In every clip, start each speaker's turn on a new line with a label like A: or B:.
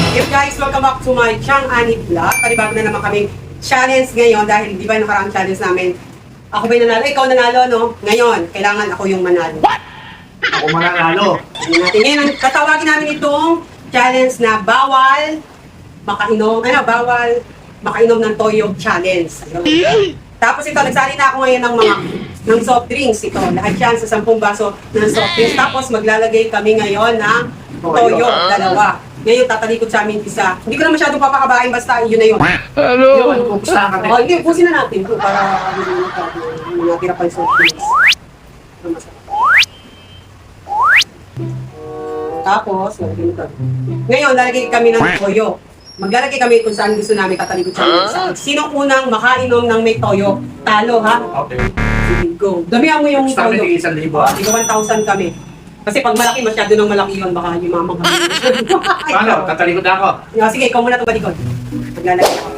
A: Hey guys, welcome back to my Chang Ani Vlog. Panibago na naman kaming challenge ngayon dahil di ba nakaraang challenge namin. Ako ba yung nanalo? Ikaw nanalo, no? Ngayon, kailangan ako yung manalo.
B: What? Ako mananalo.
A: Ngayon, tatawagin namin itong challenge na bawal makainom ng toyo challenge. Ayun. Tapos ito, nagsali na ako ngayon ng soft drinks. Ito, lahat yan sa 10 baso ng soft drinks. Tapos maglalagay kami ngayon ng toyo, dalawa. Ngayon, tatalikod sa amin isa. Hindi ko na masyadong papakabain, basta yun na yun.
B: Hello. Yun, buksan ka.
A: Hindi, pusin na natin ito para hindi natira pa yung soft drinks. Tapos, ngayon, lalagay kami ng toyo. Maglalagay kami kung saan gusto namin tatalikod sa amin isa. Sinong unang makainom ng may toyo, talo, ha?
B: Okay.
A: Sige, go. Damihan mo yung
B: Buksan
A: toyo.
B: kami ng 1,000.
A: Sige, 1,000 kami. Kasi pag malaki, masyado nang malaki yun, baka yumamang kami.
B: Paano? Tatalikod na ako.
A: Sige, ikaw muna itong balikod. Maglalagay ako.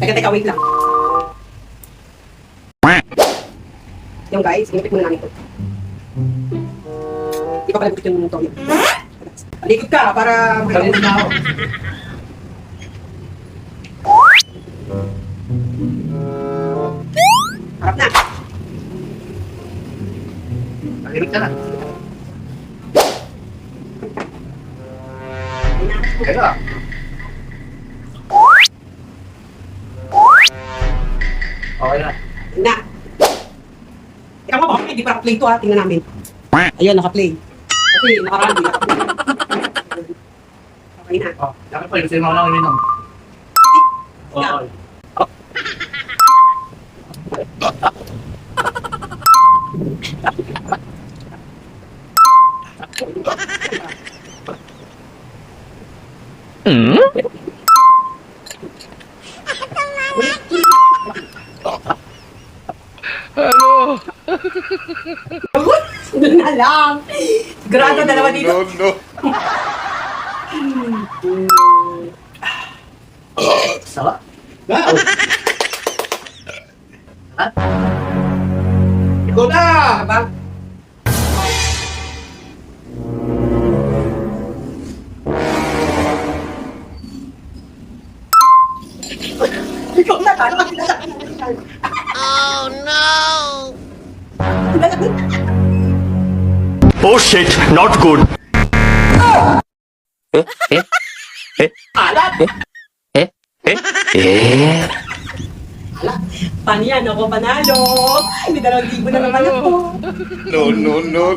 A: Teka, wait lang. Yung guys, inipit muna namin ito. Di pa pala gusto yung toyo. Balikod ka, para...
B: Tatalikod na ako.
A: Harap na.
B: Tatalikod ka na. Kaya. Okay na.
A: Na. Ikaw mo ba? Hindi pa naka-play ito ha. Tingnan namin. Ayan, naka-play. Kasi nakarami. Okay na.
B: Oh, laki pa. Gusto mo lang uminom. Okay.
C: Hello.
A: Doon na lang. Sigurado dalawa dito.
C: No.
B: Sarap. Wow. Ha? Ikaw na!
A: Ba? Ikaw na, paano ka pinasakit?
D: Oh no!
E: Oh shit, not good.
A: Alat!
E: Eh?
A: Paano yan? Ako panalo! Ay, may 2,000 na naman ako.
C: No.